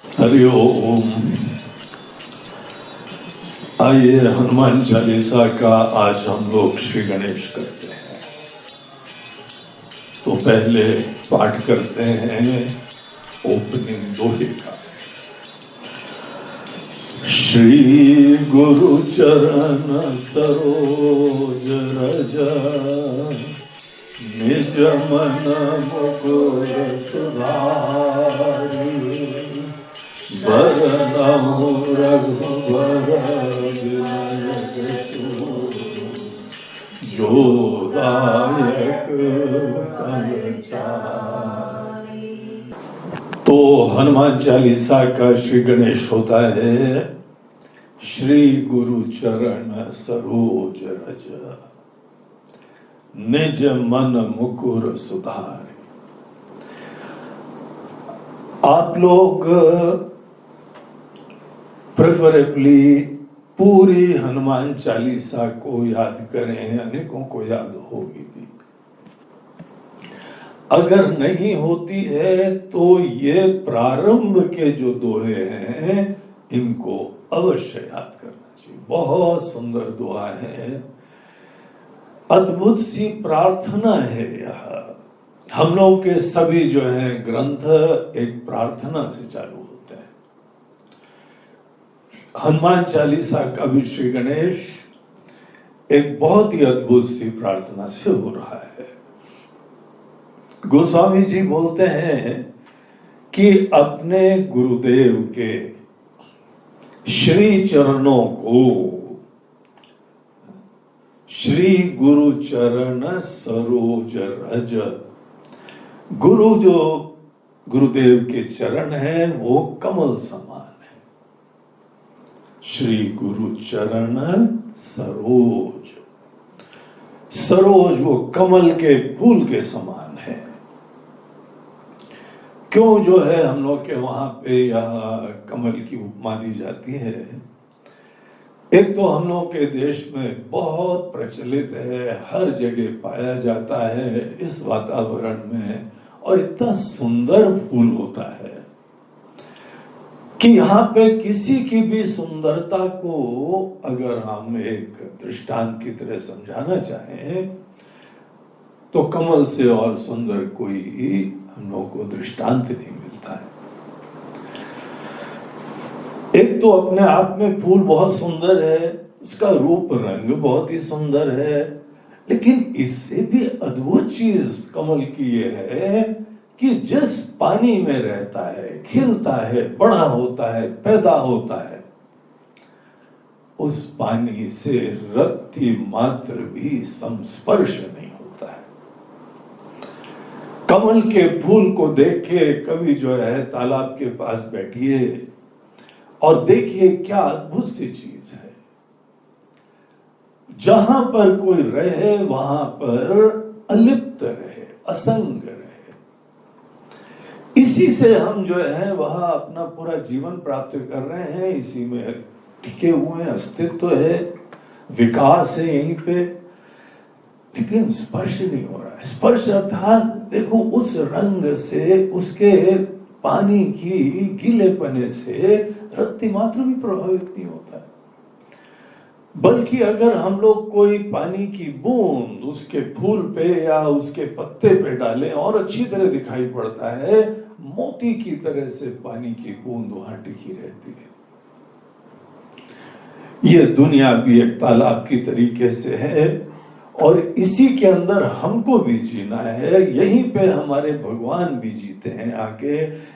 हरि ओम। आइए हनुमान चालीसा का आज हम लोग श्री गणेश करते हैं। तो पहले पाठ करते हैं ओपनिंग दोहे का। श्री गुरु चरण सरोज रज निज मन मुकुर सुधारि बरनहुँ रघुबर बिमल जसु जो दायक फल चारि। तो हनुमान चालीसा का श्री गणेश होता है श्री गुरु चरण सरोज रज निज मन मुकुर सुधारि। आप लोग प्रेफरेबली पूरी हनुमान चालीसा को याद करें, अनेकों को याद होगी भी। अगर नहीं होती है तो ये प्रारंभ के जो दोहे हैं इनको अवश्य याद करना चाहिए। बहुत सुंदर दुआ है, अद्भुत सी प्रार्थना है। यह हम लोग के सभी जो है ग्रंथ एक प्रार्थना से चालू होते हैं। हनुमान चालीसा का भी श्री गणेश एक बहुत ही अद्भुत सी प्रार्थना से हो रहा है। गोस्वामी जी बोलते हैं कि अपने गुरुदेव के श्री चरणों को श्री गुरु चरण सरोज रज, गुरु जो गुरुदेव के चरण हैं वो कमल समान है। श्री गुरु चरण सरोज, सरोज वो कमल के फूल के समान है। क्यों जो है हम लोग के वहां पे यहाँ कमल की उपमा दी जाती है? एक तो हम लोग के देश में बहुत प्रचलित है, हर जगह पाया जाता है इस वातावरण में, और इतना सुंदर फूल होता है कि यहाँ पे किसी की भी सुंदरता को अगर हम एक दृष्टांत की तरह समझाना चाहें तो कमल से और सुंदर कोई हम लोग को दृष्टांत नहीं मिलता है। एक तो अपने आप में फूल बहुत सुंदर है, उसका रूप रंग बहुत ही सुंदर है, लेकिन इससे भी अद्भुत चीज कमल की ये है कि जिस पानी में रहता है, खिलता है, बड़ा होता है, पैदा होता है, उस पानी से रत्ती मात्र भी संस्पर्श नहीं होता है। कमल के फूल को देख के कभी जो है तालाब के पास बैठिए और देखिए क्या अद्भुत सी चीज है। जहां पर कोई रहे वहां पर अलिप्त रहे, असंग रहे। इसी से हम जो है वह अपना पूरा जीवन प्राप्त कर रहे हैं, इसी में टिके हुए हैं, अस्तित्व है, विकास है यहीं पे, लेकिन स्पर्श नहीं हो रहा है। स्पर्श अर्थात देखो उस रंग से, उसके पानी की गीलेपने से रत्ती मात्र भी प्रभावित नहीं होता है। बल्कि अगर हम लोग कोई पानी की बूंद उसके फूल पे या उसके पत्ते पे डालें और अच्छी तरह दिखाई पड़ता है, मोती की तरह से पानी की बूंद वहां टिकी रहती है। ये दुनिया भी एक तालाब की तरीके से है और इसी के अंदर हमको भी जीना है। यहीं पे हमारे भगवान भी जीते हैं आके,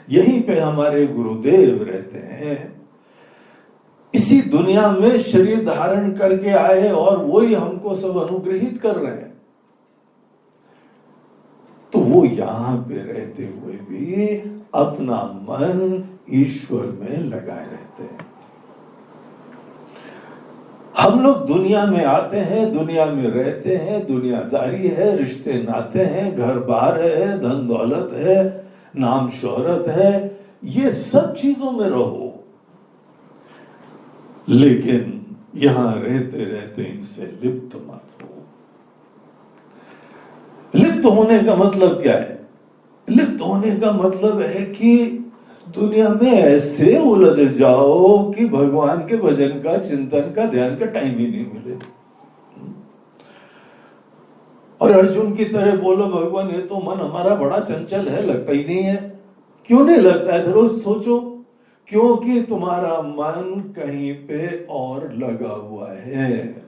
यहीं पे हमारे गुरुदेव रहते हैं। इसी दुनिया में शरीर धारण करके आए और वही हमको सब अनुग्रहित कर रहे हैं। तो वो यहां पे रहते हुए भी अपना मन ईश्वर में लगाए रहते हैं। हम लोग दुनिया में आते हैं, दुनिया में रहते हैं, दुनियादारी है, रिश्ते नाते हैं, घर बार है, धन दौलत है, नाम शोहरत है, ये सब चीजों में रहो, लेकिन यहां रहते रहते इनसे लिप्त मत हो। लिप्त होने का मतलब क्या है? लिप्त होने का मतलब है कि दुनिया में ऐसे उलझ जाओ कि भगवान के भजन का, चिंतन का, ध्यान का टाइम ही नहीं मिले। और अर्जुन की तरह बोलो भगवान ये तो मन हमारा बड़ा चंचल है, लगता ही नहीं है। क्यों नहीं लगता है? रोज सोचो, क्योंकि तुम्हारा मन कहीं पे और लगा हुआ है।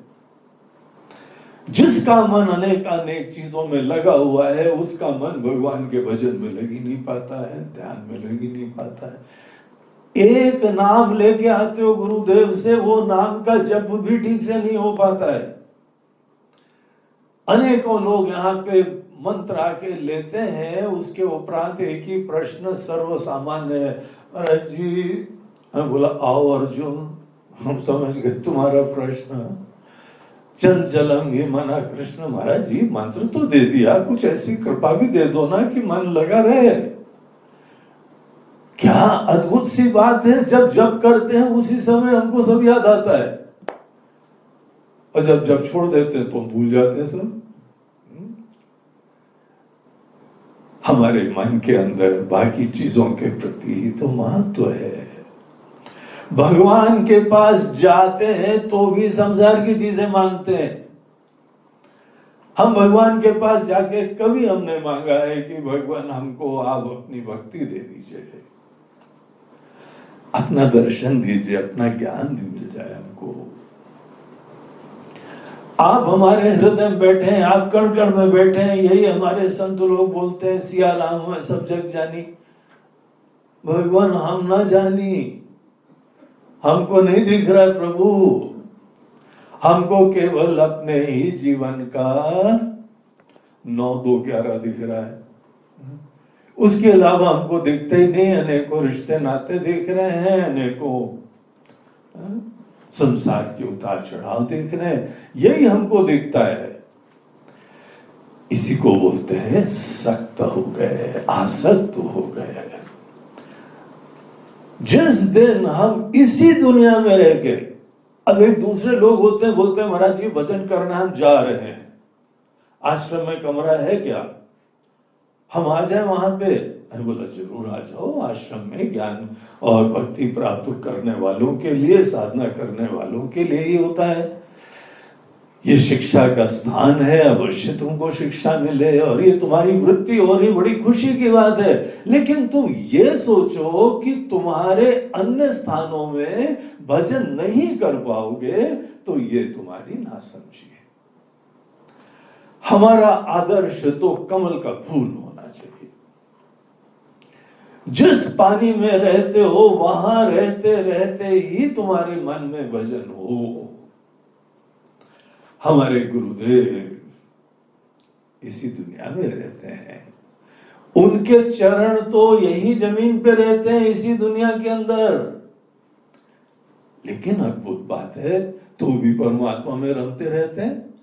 जिसका मन अनेक अनेक चीजों में लगा हुआ है, उसका मन भगवान के भजन में लग ही नहीं पाता है, ध्यान में लग ही नहीं पाता है। एक नाम लेके आते हो गुरुदेव से, वो नाम का जप भी ठीक से नहीं हो पाता है। अनेकों लोग यहाँ पे मंत्र आके लेते हैं, उसके उपरांत एक ही प्रश्न सर्व सामान्य है, अरे जी, मैं बोला आओ अर्जुन, हम समझ गए तुम्हारा प्रश्न। चंचलम ही मना कृष्ण, महाराज जी मंत्र तो दे दिया, कुछ ऐसी कृपा भी दे दो ना कि मन लगा रहे। क्या अद्भुत सी बात है, जब जब करते हैं उसी समय हमको सब याद आता है, और जब जब छोड़ देते हैं तो भूल जाते हैं सब। हमारे मन के अंदर बाकी चीजों के प्रति तो महत्व है। भगवान के पास जाते हैं तो भी संसार की चीजें मांगते हैं। हम भगवान के पास जाके कभी हमने मांगा है कि भगवान हमको आप अपनी भक्ति दे दीजिए, अपना दर्शन दीजिए, अपना ज्ञान भी मिल जाए हमको। आप हमारे हृदय में बैठे हैं, आप कण कण में बैठे हैं, यही हमारे संत लोग बोलते हैं, सिया राम है सब जग जानी। भगवान हम ना जानी, हमको नहीं दिख रहा है प्रभु, हमको केवल अपने ही जीवन का 9-2-11 दिख रहा है, उसके अलावा हमको दिखते ही नहीं। अनेकों रिश्ते नाते दिख रहे हैं, अनेकों संसार के उतार चढ़ाव देख रहे हैं, यही हमको दिखता है। इसी को बोलते हैं सक्त हो गए, आसक्त हो गए। जिस दिन हम इसी दुनिया में रह के, अब एक दूसरे लोग होते हैं, बोलते हैं महाराज जी भजन करना हम जा रहे हैं, आश्रम में कमरा है क्या, हम आ जाए वहां पे? बोला जरूर आ जाओ। आश्रम में ज्ञान और भक्ति प्राप्त करने वालों के लिए, साधना करने वालों के लिए ही होता है। ये शिक्षा का स्थान है, अवश्य तुमको शिक्षा मिले, और ये तुम्हारी वृत्ति हो रही, बड़ी खुशी की बात है। लेकिन तुम ये सोचो कि तुम्हारे अन्य स्थानों में भजन नहीं कर पाओगे, तो ये तुम्हारी नासमझी है। हमारा आदर्श तो कमल का फूल होना चाहिए। जिस पानी में रहते हो वहां रहते रहते ही तुम्हारे मन में भजन हो। हमारे गुरुदेव इसी दुनिया में रहते हैं, उनके चरण तो यही जमीन पे रहते हैं, इसी दुनिया के अंदर। लेकिन अद्भुत बात है, तो भी परमात्मा में रमते रहते हैं।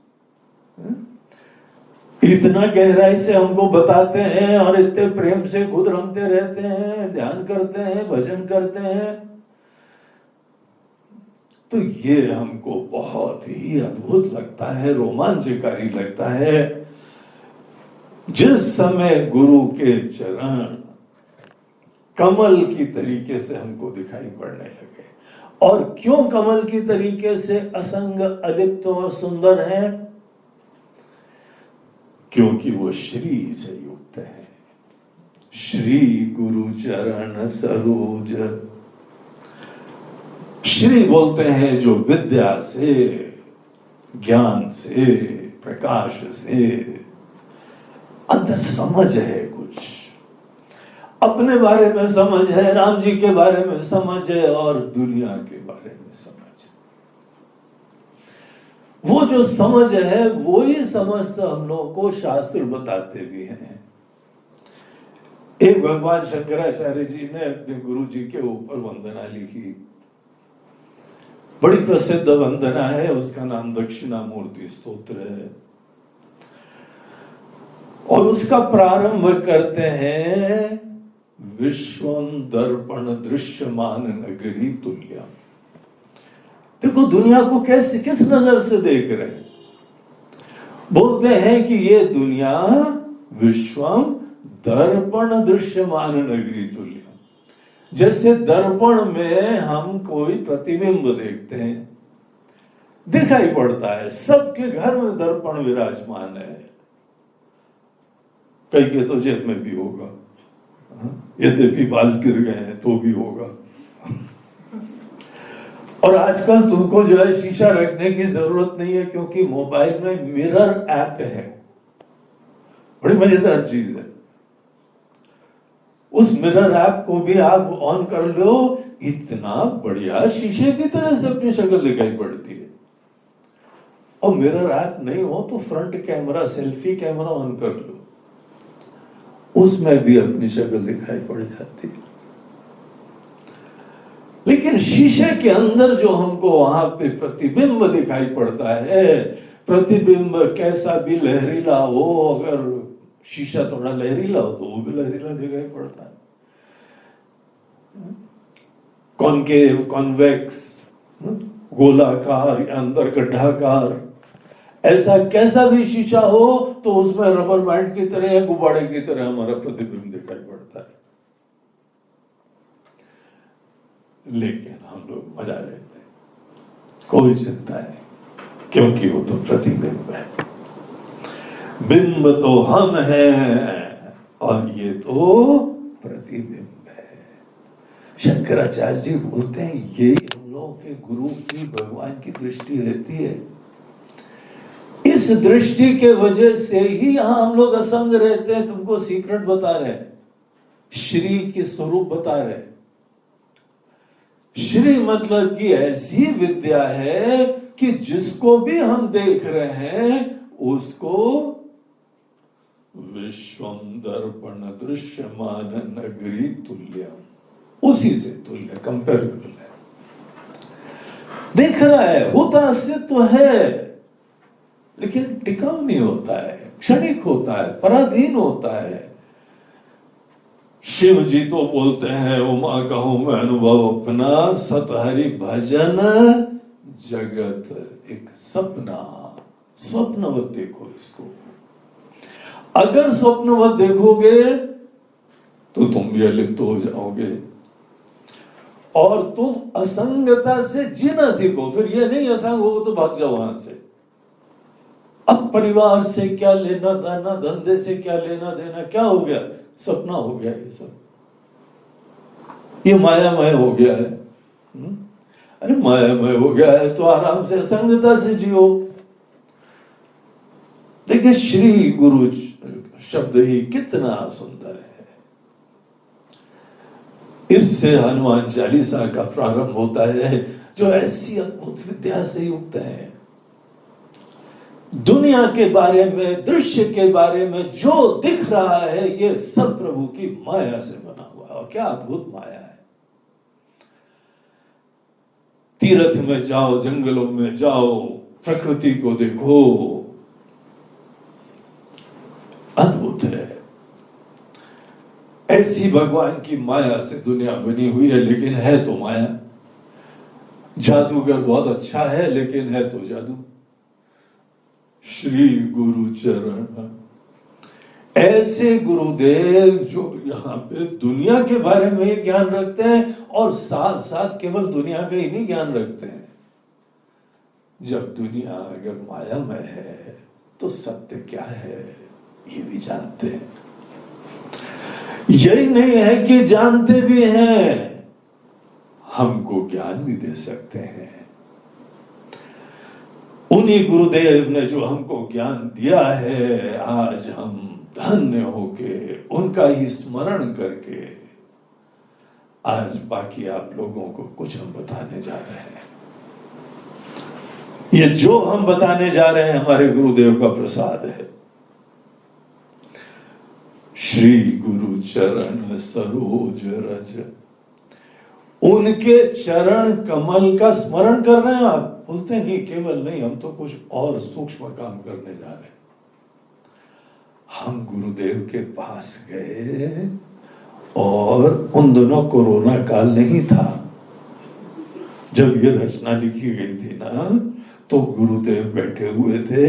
इतना गहराई से हमको बताते हैं और इतने प्रेम से खुद रमते रहते हैं, ध्यान करते हैं, भजन करते हैं। तो ये हमको बहुत ही अद्भुत लगता है, रोमांचकारी लगता है। जिस समय गुरु के चरण कमल की तरीके से हमको दिखाई पड़ने लगे, और क्यों कमल की तरीके से असंग, अलिप्त और सुंदर हैं? क्योंकि वो श्री से युक्त है। श्री गुरु चरण सरोज, श्री बोलते हैं जो विद्या से, ज्ञान से, प्रकाश से, अंदर समझ है, कुछ अपने बारे में समझ है, राम जी के बारे में समझ है, और दुनिया के बारे में समझ है। वो जो समझ है वो ही समझ हम लोगों को शास्त्र बताते भी हैं। एक भगवान शंकराचार्य जी ने अपने गुरु जी के ऊपर वंदना लिखी, बड़ी प्रसिद्ध वंदना है, उसका नाम दक्षिणामूर्ति स्तोत्र है। और उसका प्रारंभ करते हैं, विश्वम दर्पण दृश्यमान नगरी तुल्यम। देखो दुनिया को कैसे, किस नजर से देख रहे हैं। बोलते हैं कि ये दुनिया विश्वम दर्पण दृश्यमान नगरी तुल्यम, जैसे दर्पण में हम कोई प्रतिबिंब देखते हैं, दिखाई पड़ता है, सबके घर में दर्पण विराजमान है, कई के तो जेब में भी होगा, यद्यपि बाल गिर गए हैं तो भी होगा। और आजकल तुमको जो है शीशा रखने की जरूरत नहीं है, क्योंकि मोबाइल में मिरर ऐप है, बड़ी मजेदार चीज है। उस मिरर ऐप को भी आप ऑन कर लो, इतना बढ़िया शीशे की तरह से अपनी शक्ल दिखाई पड़ती है। और मिरर ऐप नहीं हो तो front camera, selfie camera on कर लो, उसमें भी अपनी शक्ल दिखाई पड़ जाती है। लेकिन शीशे के अंदर जो हमको वहां पे प्रतिबिंब दिखाई पड़ता है, प्रतिबिंब कैसा भी लहरीला हो, अगर शीशा थोड़ा लहरीला हो तो वो भी लहरीला दिखाई पड़ता है। कॉनकेव, कॉन्वेक्स, गोलाकार या अंदर गड्ढाकार, ऐसा कैसा भी शीशा हो तो उसमें रबर बैंड की तरह या गुब्बारे की तरह हमारा प्रतिबिंब दिखाई पड़ता है। लेकिन हम लोग मजा लेते हैं, कोई चिंता नहीं, क्योंकि वो तो प्रतिबिंब है। बिंब तो हम हैं और ये तो प्रतिबिंब है। शंकराचार्य जी बोलते हैं ये हम लोगों के गुरु की, भगवान की दृष्टि रहती है। इस दृष्टि के वजह से ही यहां हम लोग असंग रहते हैं। तुमको सीक्रेट बता रहे हैं, श्री की स्वरूप बता रहे हैं। श्री मतलब कि ऐसी विद्या है कि जिसको भी हम देख रहे हैं उसको विश्वम दर्पण दृश्यमान नगरी तुल्यम, उसी से तुल्य, कंपेरेबल है। देख रहा है, होता अस्तित्व है, लेकिन टिकाऊ नहीं होता है, क्षणिक होता है, पराधीन होता है। शिव जी तो बोलते हैं, उमा कहूं मैं अनुभव अपना, सत हरि भजन जगत एक सपना। स्वप्नवत देखो इसको, अगर स्वप्नवत देखोगे तो तुम भी अलिप्त हो जाओगे और तुम असंगता से जीना सीखो। फिर ये नहीं असंग हो तो भाग जाओ वहां से। अब परिवार से क्या लेना देना, धंधे से क्या लेना देना, क्या हो गया? सपना हो गया ये सब, ये मायामय हो गया है। अरे मायामय हो गया है तो आराम से असंगता से जियो। देखिए श्री गुरु शब्द ही कितना सुंदर है। इससे हनुमान चालीसा का प्रारंभ होता है, जो ऐसी अद्भुत विद्या से युक्त है। दुनिया के बारे में, दृश्य के बारे में जो दिख रहा है ये सब प्रभु की माया से बना हुआ है। और क्या अद्भुत माया है। तीर्थ में जाओ, जंगलों में जाओ, प्रकृति को देखो, अद्भुत है। ऐसी भगवान की माया से दुनिया बनी हुई है, लेकिन है तो माया। जादूगर बहुत अच्छा है, लेकिन है तो जादू। श्री गुरु चरण, ऐसे गुरुदेव जो यहाँ पे दुनिया के बारे में ही ज्ञान रखते हैं और साथ साथ केवल दुनिया का ही नहीं ज्ञान रखते हैं। जब दुनिया अगर मायामय है तो सत्य क्या है ये भी जानते हैं। यही नहीं है कि जानते भी हैं, हमको ज्ञान भी दे सकते हैं। उन्हीं गुरुदेव ने जो हमको ज्ञान दिया है, आज हम धन्य होके उनका ही स्मरण करके आज बाकी आप लोगों को कुछ हम बताने जा रहे हैं। ये जो हम बताने जा रहे हैं हमारे गुरुदेव का प्रसाद है। श्री गुरु चरण सरोज रज, उनके चरण कमल का स्मरण कर रहे हैं आप। बोलते नहीं, केवल नहीं, हम तो कुछ और सूक्ष्म काम करने जा रहे हैं। हम गुरुदेव के पास गए और उन दिनों कोरोना काल नहीं था। जब ये रचना लिखी गई थी ना, तो गुरुदेव बैठे हुए थे।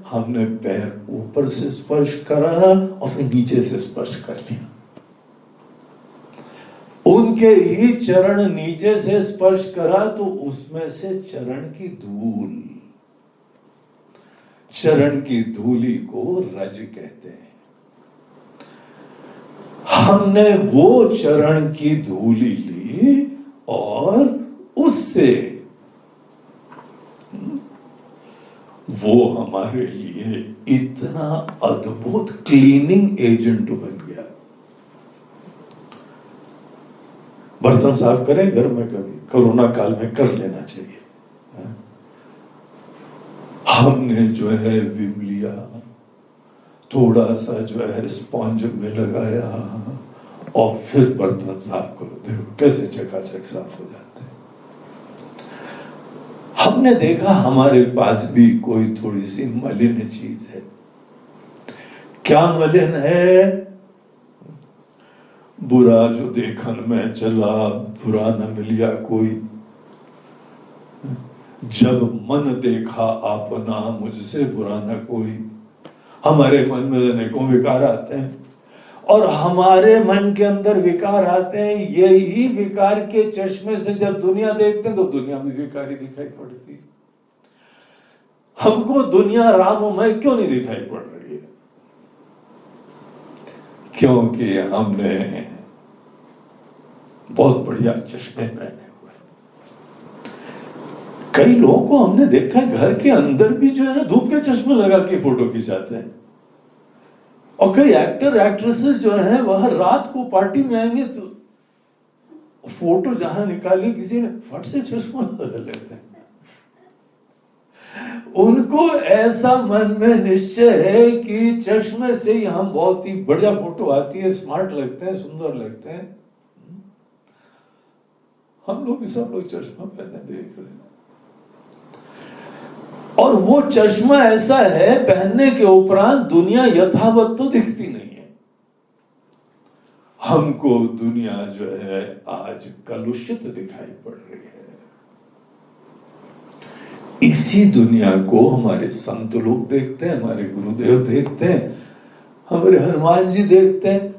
हमने पैर ऊपर से स्पर्श करा और फिर नीचे से स्पर्श कर लिया। उनके ही चरण नीचे से स्पर्श करा तो उसमें से चरण की धूल, चरण की धूली को रज कहते हैं। हमने वो चरण की धूली ली और उससे वो हमारे लिए इतना अद्भुत क्लीनिंग एजेंट बन गया। बर्तन साफ करें घर में, कभी कोरोना काल में कर लेना चाहिए। हमने जो है विम लिया, थोड़ा सा जो है स्पॉन्ज में लगाया और फिर बर्तन साफ करो, देखो कैसे चकाचक साफ हो जाते हैं। हमने देखा हमारे पास भी कोई थोड़ी सी मलिन चीज है। क्या मलिन है? बुरा जो देखन में चला, बुरा न मिलिया कोई, जब मन देखा अपना मुझसे बुरा न कोई। हमारे मन में अनेकों विकार आते हैं और हमारे मन के अंदर विकार आते हैं। यही विकार के चश्मे से जब दुनिया देखते हैं तो दुनिया भी विकारी दिखाई पड़ती है। हमको दुनिया राममय क्यों नहीं दिखाई पड़ रही है? क्योंकि हमने बहुत बढ़िया चश्मे पहने हुए। कई लोगों को हमने देखा है घर के अंदर भी जो है ना धूप के चश्मे लगा के फोटो खिंचाते हैं। और कई एक्टर एक्ट्रेसेस जो हैं वह रात को पार्टी में आएंगे तो फोटो जहां निकाली किसी ने फट से चश्मा लगा लेते हैं। उनको ऐसा मन में निश्चय है कि चश्मे से ही हम बहुत ही बढ़िया फोटो आती है, स्मार्ट लगते हैं, सुंदर लगते हैं। हम लोग भी सब लोग चश्मा पहने देख रहे हैं और वो चश्मा ऐसा है पहनने के उपरांत दुनिया यथावत तो दिखती नहीं है। हमको दुनिया जो है आज कलुषित दिखाई पड़ रही है। इसी दुनिया को हमारे संत लोग देखते हैं, हमारे गुरुदेव देखते हैं, हमारे हनुमान जी देखते हैं।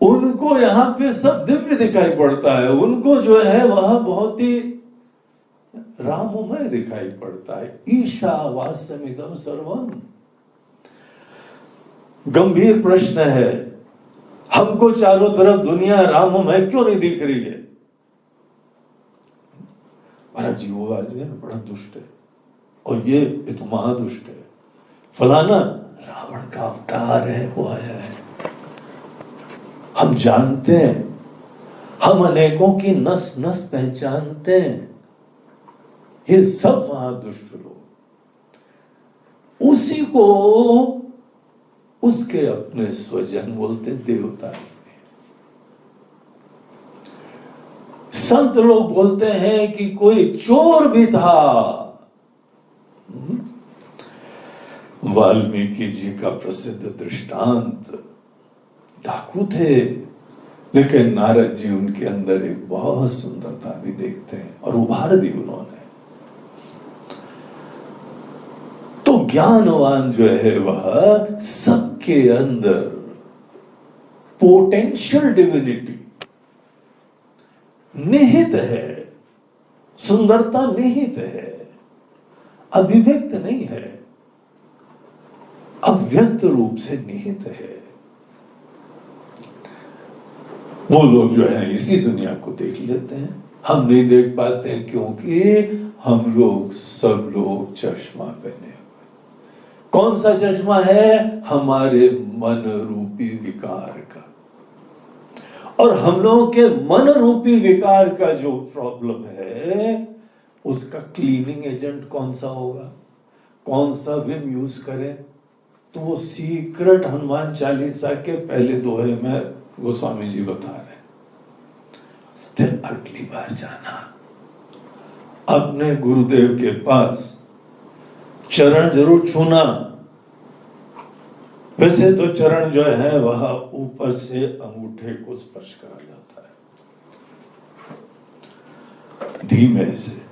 उनको यहां पे सब दिव्य दिखाई पड़ता है। उनको जो है वह बहुत ही राममय दिखाई पड़ता है। ईशावास्यमिदं सर्वम। गंभीर प्रश्न है, हमको चारों तरफ दुनिया राममय क्यों नहीं दिख रही है? हमारा जीव आज है ना बड़ा दुष्ट है और ये तो महादुष्ट है। फलाना रावण का अवतार है, वो आया है। हम जानते हैं, हम अनेकों की नस नस पहचानते हैं। ये सब महादुष्ट लोग उसी को उसके अपने स्वजन बोलते देवता। संत लोग बोलते हैं कि कोई चोर भी था। वाल्मीकि जी का प्रसिद्ध दृष्टांत, डाकू थे लेकिन नारद जी उनके अंदर एक बहुत सुंदरता भी देखते हैं और उभार दी उन्होंने। तो ज्ञानवान जो है वह सबके अंदर पोटेंशियल डिविनिटी निहित है, सुंदरता निहित है, अभिव्यक्त नहीं है, अव्यक्त रूप से निहित है। वो लोग जो है इसी दुनिया को देख लेते हैं, हम नहीं देख पाते हैं क्योंकि हम लोग सब लोग चश्मा पहने हुए। कौन सा चश्मा है? हमारे मन रूपी विकार का। और हम लोगों के मन रूपी विकार का जो प्रॉब्लम है उसका क्लीनिंग एजेंट कौन सा होगा? कौन सा विम यूज करें? तो वो सीक्रेट हनुमान चालीसा के पहले दोहे में गोस्वामी जी बता रहे हैं। फिर अगली बार जाना अपने गुरुदेव के पास, चरण जरूर छूना। वैसे तो चरण जो है वह ऊपर से अंगूठे को स्पर्श करा जाता है धीमे से,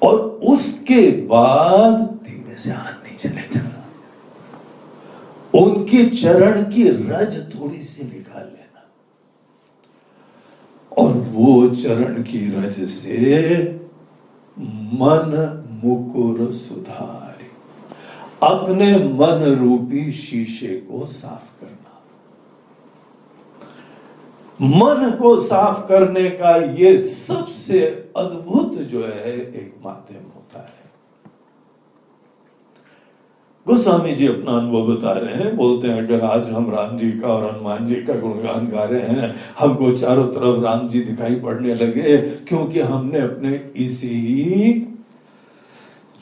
और उसके बाद धीमे से हाथ नहीं चले जाना। उनकी चरण की रज थोड़ी सी निकाल लेना। और वो चरण की रज से मन मुकुर सुधारे, अपने मन रूपी शीशे को साफ करना। मन को साफ करने का ये सबसे अद्भुत जो है एक माध्यम होता है। गोस्वामी जी अपना अनुभव बता रहे हैं, बोलते हैं अगर आज हम राम जी का और हनुमान जी का गुणगान गा रहे हैं, हमको चारों तरफ राम जी दिखाई पड़ने लगे, क्योंकि हमने अपने इसी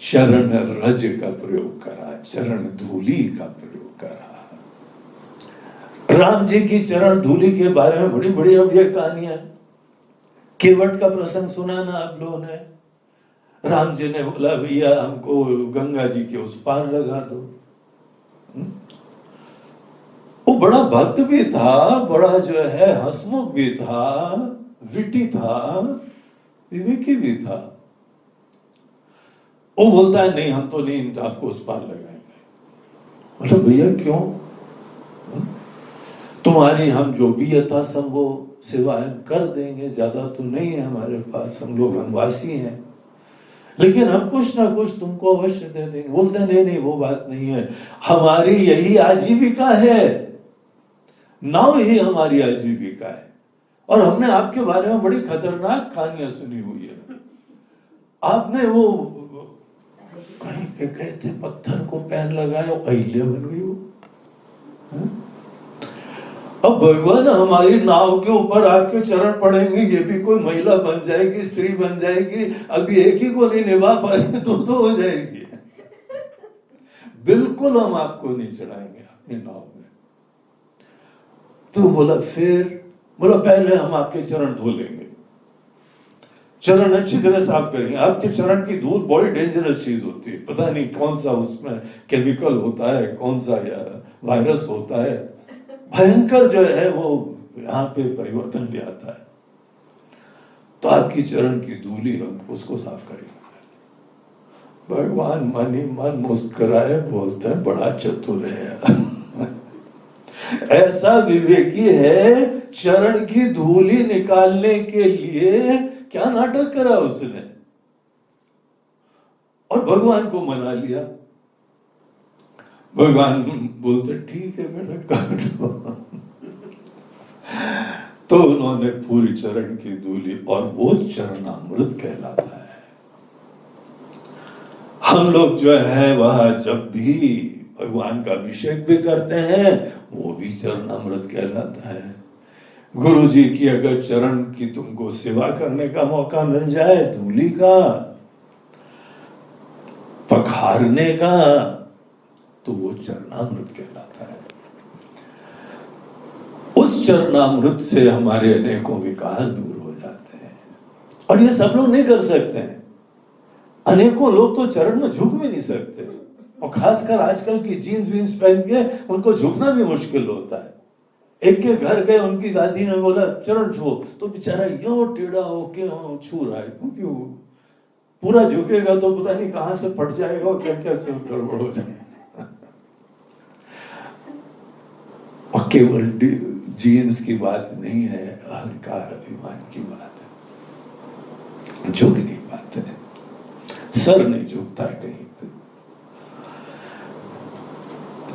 चरण रज का प्रयोग करा, चरण धूली का प्रयोग करा। राम जी की चरण धूली के बारे में बड़ी बड़ी अब ये कहानियां, केवट का प्रसंग सुना ना आप लोगों ने। राम जी ने बोला भैया हमको गंगा जी के उस पार लगा दो। वो बड़ा भक्त भी था, बड़ा जो है हंसमुख भी था, विटी था, विवेकी भी था। वो बोलता है नहीं हम तो नहीं आपको उस पार लगाएंगे। बोला भैया क्यों? तुम्हारी हम जो भी यथासंभव सेवा है कर देंगे, ज्यादा तो नहीं है हमारे पास, हम लोग वनवासी हैं, लेकिन हम कुछ ना कुछ तुमको अवश्य दे देंगे। बोलते नहीं नहीं वो बात नहीं है, हमारी यही आजीविका है, नाव ही हमारी आजीविका है, और हमने आपके बारे में बड़ी खतरनाक कहानियां सुनी हुई है। आपने वो कहीं पे गए थे, पत्थर को पैर लगाया, अहिल्या बन गई वो। अब भगवान हमारी नाव के ऊपर आपके चरण पड़ेंगे, ये भी कोई महिला बन जाएगी, स्त्री बन जाएगी, अभी एक ही को नहीं निभा पाएंगे तो हो जाएगी। बिल्कुल हम आपको नहीं चढ़ाएंगे अपनी नाव में। तो बोला फिर? बोला पहले हम आपके चरण धो लेंगे, चरण अच्छी तरह साफ करेंगे। आपके चरण की धूल बड़ी डेंजरस चीज होती है, पता नहीं कौन सा उसमें केमिकल होता है, कौन सा वायरस होता है, भयंकर जो है वो यहाँ पे परिवर्तन ले आता है। तो आपकी चरण की धूली हम उसको साफ करेंगे। भगवान मन ही मन मुस्कुराए, बोलते हैं बड़ा चतुर है ऐसा विवेकी है, चरण की धूली निकालने के लिए क्या नाटक करा उसने, और भगवान को मना लिया। भगवान बोलते ठीक है बेटा कर लो। तो उन्होंने पूरी चरण की धूली, और वो चरणामृत कहलाता है। हम लोग जो है वह जब भी भगवान का अभिषेक भी करते हैं, वो भी चरणामृत कहलाता है। गुरु जी की अगर चरण की तुमको सेवा करने का मौका मिल जाए, धूली का, पखारने का, तो वो चरणामृत कहलाता है। उस चरणामृत से हमारे अनेकों विकार दूर हो जाते हैं, और ये सब लोग नहीं कर सकते हैं। अनेकों लोग तो चरण में झुक भी नहीं सकते, और खासकर आजकल की जीन्स वीन्स पहन के उनको झुकना भी मुश्किल होता है। एक के घर गए, उनकी दादी ने बोला चरण छू, तो बेचारा यो टेढ़ा होके छू रहा है, क्योंकि वो पूरा झुकेगा तो पता नहीं कहां से फट जाएगा और क्या क्या सब गड़बड़ हो जाएगा। और केवल जीन्स की बात नहीं है, अहंकार अभिमान की बात है। झुक नहीं पाते, सर नहीं झुकता कहीं पे।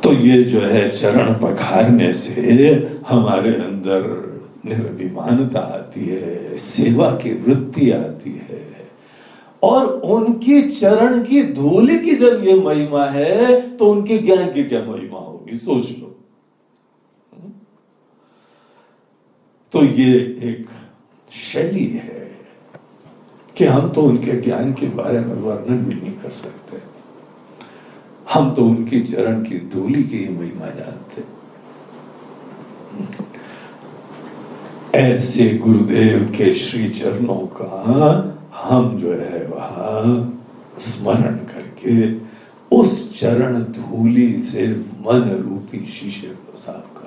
तो ये जो है चरण पखारने से हमारे अंदर निर्विमानता आती है, सेवा की वृत्ति आती है, और उनकी चरण की धूली की जब ये महिमा है, तो उनके ज्ञान की क्या महिमा होगी, सोच लो। तो ये एक शैली है कि हम तो उनके ज्ञान के बारे में वर्णन भी नहीं कर सकते, हम तो उनकी चरण की धूली की ही महिमा जानते। ऐसे गुरुदेव के श्री चरणों का हम जो है वह स्मरण करके उस चरण धूली से मन रूपी शीशे को साफ करो।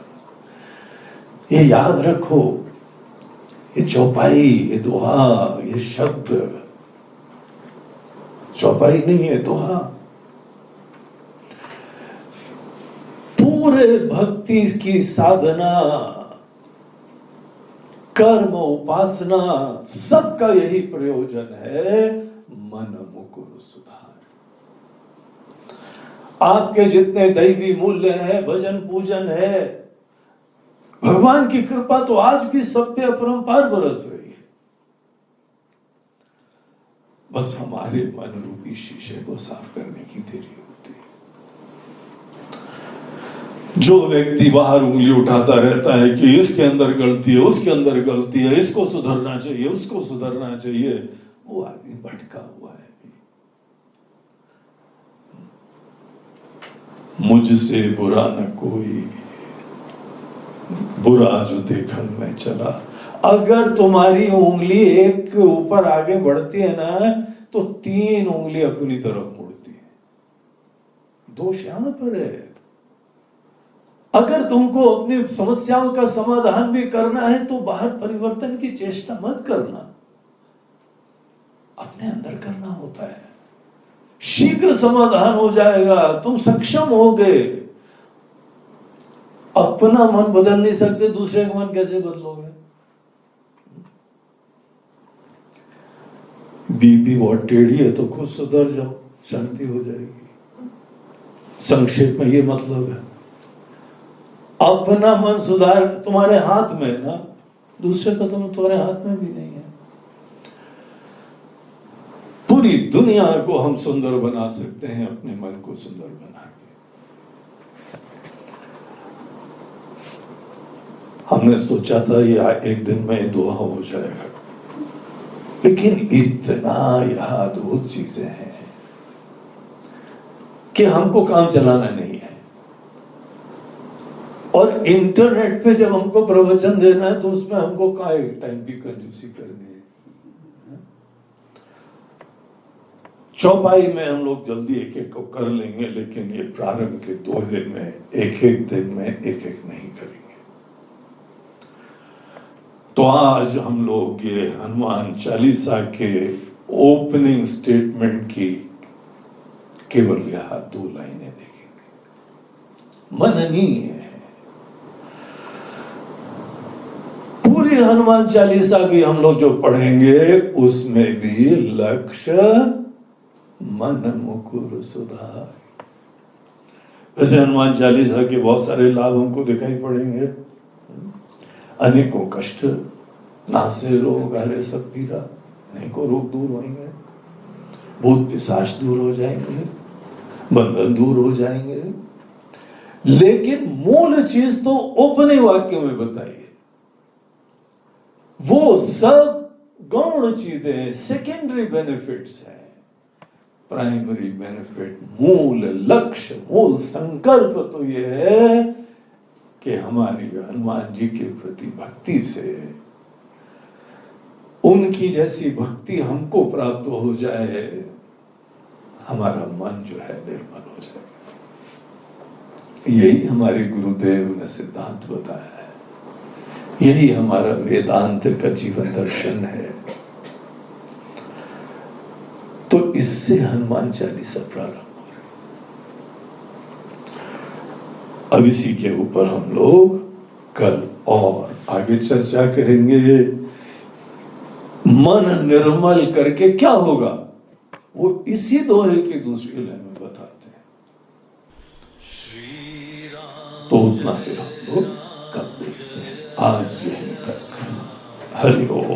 ये याद रखो, ये चौपाई, ये दोहा, ये शब्द चौपाई नहीं है, दोहा। पूरे भक्ति की साधना कर्म, उपासना, सबका यही प्रयोजन है, मन मुकुर सुधार। आपके जितने दैवी मूल्य है, भजन पूजन है, भगवान की कृपा तो आज भी सब पे अपरंपार बरस रही है। बस हमारे मन रूपी शीशे को साफ करने की देरी होती है। जो व्यक्ति बाहर उंगली उठाता रहता है कि इसके अंदर गलती है, उसके अंदर गलती है, इसको सुधरना चाहिए, उसको सुधरना चाहिए, वो आदमी भटका हुआ है। मुझसे बुरा न कोई, बुरा जो देखन में चला। अगर तुम्हारी उंगली एक के ऊपर आगे बढ़ती है ना, तो 3 उंगली अपनी तरफ मुड़ती है। दोष यहां पर है। अगर तुमको अपनी समस्याओं का समाधान भी करना है तो बाहर परिवर्तन की चेष्टा मत करना, अपने अंदर करना होता है। शीघ्र समाधान हो जाएगा, तुम सक्षम होगे। अपना मन बदल नहीं सकते, दूसरे का मन कैसे बदलोगे? बीपी बहुत टेढ़ी है तो खुद सुधर जाओ, शांति हो जाएगी। संक्षेप में ये मतलब है, अपना मन सुधार तुम्हारे हाथ में है ना, दूसरे का तो तुम्हारे हाथ में भी नहीं है। पूरी दुनिया को हम सुंदर बना सकते हैं अपने मन को सुंदर बना के। हमने सोचा था ये एक दिन में दुआ हो जाएगा, लेकिन इतना यह अद्भुत चीजें हैं कि हमको काम चलाना नहीं है। और इंटरनेट पे जब हमको प्रवचन देना है तो उसमें हमको काय टाइम की कंजूसी करनी है। चौपाई में हम लोग जल्दी एक एक को कर लेंगे, लेकिन ये प्रारंभ के दोहरे में एक एक दिन में एक एक नहीं करेंगे। तो आज हम लोग ये हनुमान चालीसा के ओपनिंग स्टेटमेंट की केवल यह 2 लाइनें देखेंगे, मननीय है। पूरी हनुमान चालीसा भी हम लोग जो पढ़ेंगे उसमें भी लक्ष्य मन मुकुर सुधार। वैसे हनुमान चालीसा के बहुत सारे लाभ हमको दिखाई पड़ेंगे। अनेकों कष्ट नासे रोग हरे सब पीरा, अनेकों रोग दूर होंगे, भूत पिशाच दूर हो जाएंगे, बंधन दूर हो जाएंगे। लेकिन मूल चीज तो ओपनिंग वाक्य में बताइए, वो सब गौण चीजें हैं, सेकेंडरी बेनिफिट्स हैं। प्राइमरी बेनिफिट, मूल लक्ष्य, मूल संकल्प तो यह है कि हमारी हनुमान जी के प्रति भक्ति से उनकी जैसी भक्ति हमको प्राप्त हो जाए, हमारा मन जो है निर्मल हो जाए। यही हमारे गुरुदेव ने सिद्धांत बताया है, यही हमारा वेदांत का जीवन दर्शन है। तो इससे हनुमान चालीसा प्रारंभ हो रही। अब इसी के ऊपर हम लोग कल और आगे चर्चा करेंगे। मन निर्मल करके क्या होगा, वो इसी दोहे की दूसरी लाइन में बताते हैं। तो उतना फिर हम लोग कल देखते हैं। आज यहीं तक। हरि ओम।